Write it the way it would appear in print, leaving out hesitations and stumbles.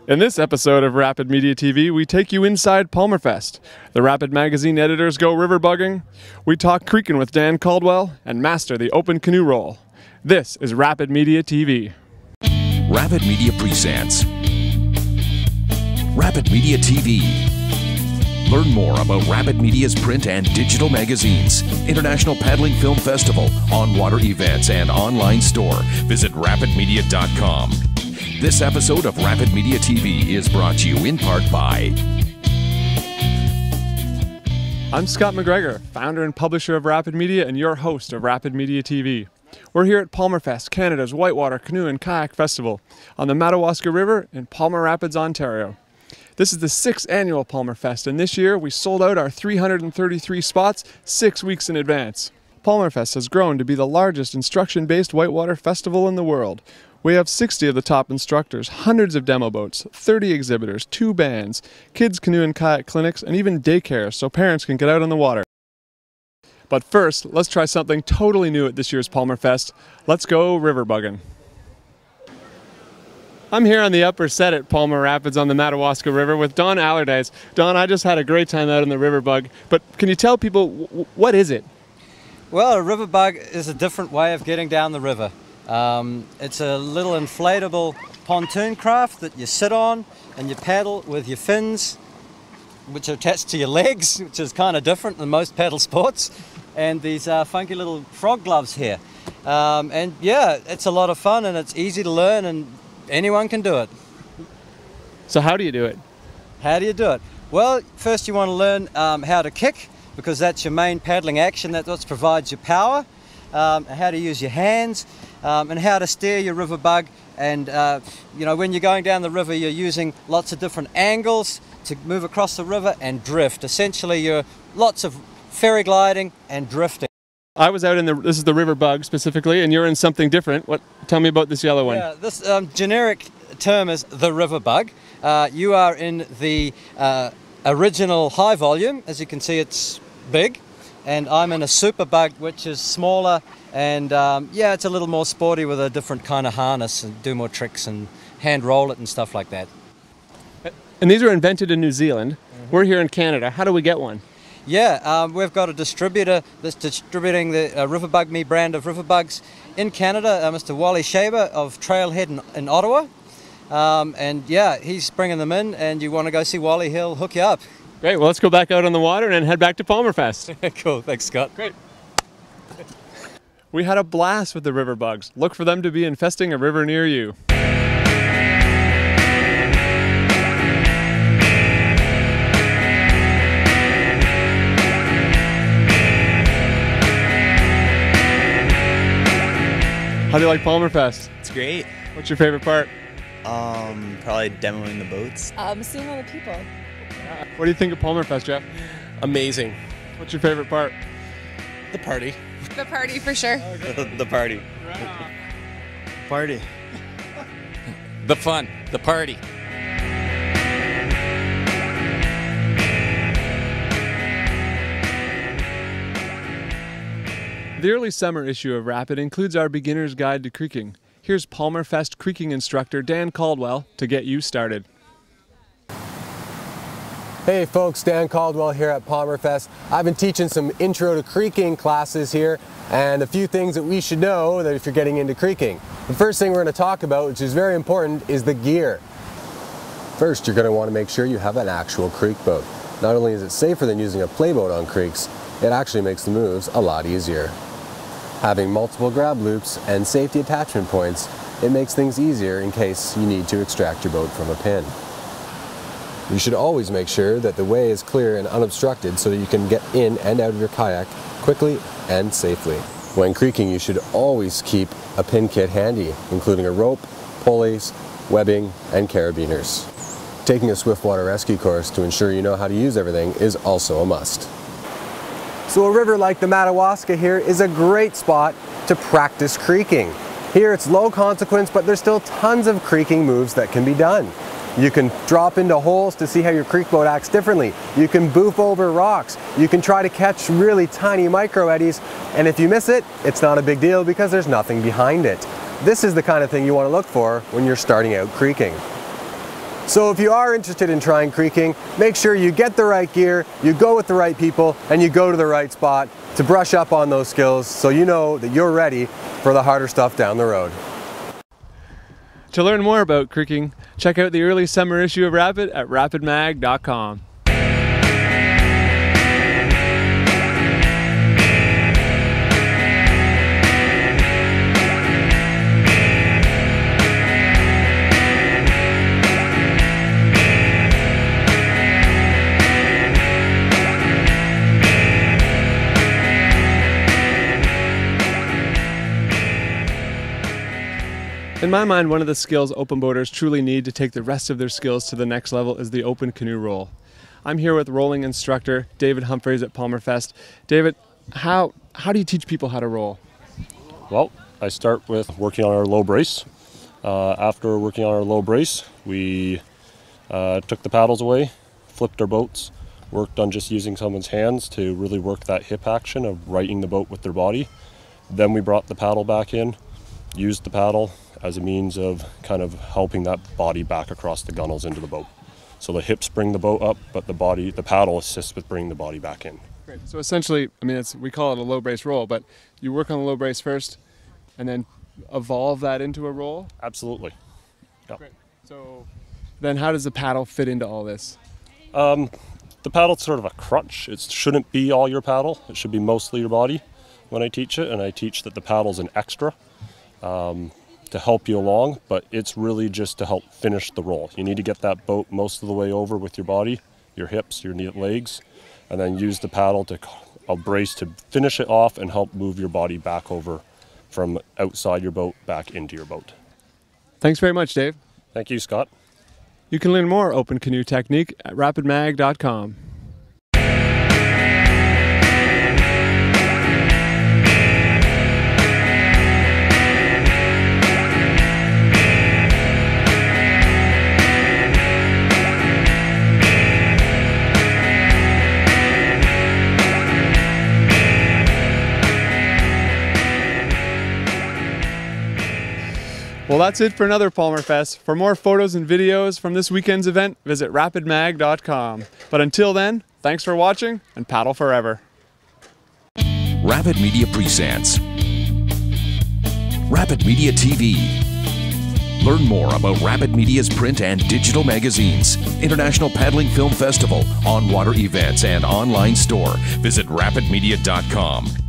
In this episode of Rapid Media TV, we take you inside Palmerfest. The Rapid magazine editors go riverbugging, we talk creeking with Dan Caldwell, and master the open canoe roll. This is Rapid Media TV. Rapid Media presents Rapid Media TV. Learn more about Rapid Media's print and digital magazines, International Paddling Film Festival, on-water events, and online store. Visit rapidmedia.com. This episode of Rapid Media TV is brought to you in part by... I'm Scott McGregor, founder and publisher of Rapid Media and your host of Rapid Media TV. We're here at Palmerfest, Canada's whitewater canoe and kayak festival on the Madawaska River in Palmer Rapids, Ontario. This is the 6th annual Palmerfest, and this year we sold out our 333 spots 6 weeks in advance. Palmerfest has grown to be the largest instruction-based whitewater festival in the world. We have 60 of the top instructors, hundreds of demo boats, 30 exhibitors, 2 bands, kids canoe and kayak clinics, and even daycare so parents can get out on the water. But first, let's try something totally new at this year's Palmerfest. Let's go riverbugging. I'm here on the upper set at Palmer Rapids on the Madawaska River with Don Allardyce. Don, I just had a great time out in the riverbug, but can you tell people, what is it? Well, a riverbug is a different way of getting down the river. It's a little inflatable pontoon craft that you sit on and you paddle with your fins, which are attached to your legs, which is kind of different than most paddle sports, and these funky little frog gloves here. And yeah, it's a lot of fun and it's easy to learn and anyone can do it. So how do you do it? How do you do it? Well, first you want to learn how to kick, because that's your main paddling action. That's what provides your power. How to use your hands, and how to steer your riverbug. And you know, when you're going down the river, you're using lots of different angles to move across the river and drift. Essentially, you're lots of ferry gliding and drifting. I was out in this is the riverbug specifically, and you're in something different. Tell me about this yellow one. Yeah, this generic term is the riverbug. You are in the original high volume. As you can see, it's big. And I'm in a superbug, which is smaller, and yeah, it's a little more sporty with a different kind of harness and do more tricks and hand roll it and stuff like that. And these were invented in New Zealand. Mm-hmm. We're here in Canada. How do we get one? Yeah, we've got a distributor that's distributing the Riverbug Me brand of riverbugs in Canada, Mr. Wally Shaber of Trailhead in Ottawa. And yeah, he's bringing them in, and you want to go see Wally, he'll hook you up. Great, well let's go back out on the water and then head back to Palmerfest. Cool, thanks Scott. Great. We had a blast with the riverbugs. Look for them to be infesting a river near you. How do you like Palmerfest? It's great. What's your favorite part? Probably demoing the boats. Seeing all the people. What do you think of Palmerfest, Jeff? Amazing. What's your favorite part? The party. The party for sure. The party. Party. The fun. The party. The early summer issue of Rapid includes our beginner's guide to creeking. Here's Palmerfest creeking instructor Dan Caldwell to get you started. Hey folks, Dan Caldwell here at Palmerfest. I've been teaching some intro to creeking classes here, and a few things that we should know that if you're getting into creeking. The first thing we're going to talk about, which is very important, is the gear. First, you're going to want to make sure you have an actual creek boat. Not only is it safer than using a playboat on creeks, it actually makes the moves a lot easier. Having multiple grab loops and safety attachment points, it makes things easier in case you need to extract your boat from a pin. You should always make sure that the way is clear and unobstructed so that you can get in and out of your kayak quickly and safely. When creeking, you should always keep a pin kit handy, including a rope, pulleys, webbing, and carabiners. Taking a swiftwater rescue course to ensure you know how to use everything is also a must. So a river like the Madawaska here is a great spot to practice creeking. Here it's low consequence, but there's still tons of creeking moves that can be done. You can drop into holes to see how your creek boat acts differently. You can boof over rocks. You can try to catch really tiny micro eddies, and if you miss it, it's not a big deal because there's nothing behind it. This is the kind of thing you want to look for when you're starting out creeking. So if you are interested in trying creeking, make sure you get the right gear, you go with the right people, and you go to the right spot to brush up on those skills so you know that you're ready for the harder stuff down the road. To learn more about creeking, check out the early summer issue of Rapid at rapidmag.com. In my mind, one of the skills open boaters truly need to take the rest of their skills to the next level is the open canoe roll. I'm here with rolling instructor David Humphreys at Palmerfest. David, how do you teach people how to roll? Well, I start with working on our low brace. After working on our low brace, we took the paddles away, flipped our boats, worked on just using someone's hands to really work that hip action of righting the boat with their body. Then we brought the paddle back in, used the paddle as a means of kind of helping that body back across the gunnels into the boat. So the hips bring the boat up, but the paddle assists with bringing the body back in. Great. So essentially, I mean, we call it a low brace roll, but you work on the low brace first and then evolve that into a roll? Absolutely. Yeah. Great. So then how does the paddle fit into all this? The paddle's sort of a crutch. It shouldn't be all your paddle. It should be mostly your body when I teach it, and I teach that the paddle's an extra. To help you along, but it's really just to help finish the roll. You need to get that boat most of the way over with your body, your hips, your legs, and then use the paddle to brace to finish it off and help move your body back over from outside your boat back into your boat. Thanks very much, Dave. Thank you, Scott. You can learn more open canoe technique at rapidmag.com. Well, that's it for another Palmerfest. For more photos and videos from this weekend's event, visit rapidmag.com. But until then, thanks for watching and paddle forever. Rapid Media presents Rapid Media TV. Learn more about Rapid Media's print and digital magazines, International Paddling Film Festival, on-water events, and online store. Visit rapidmedia.com.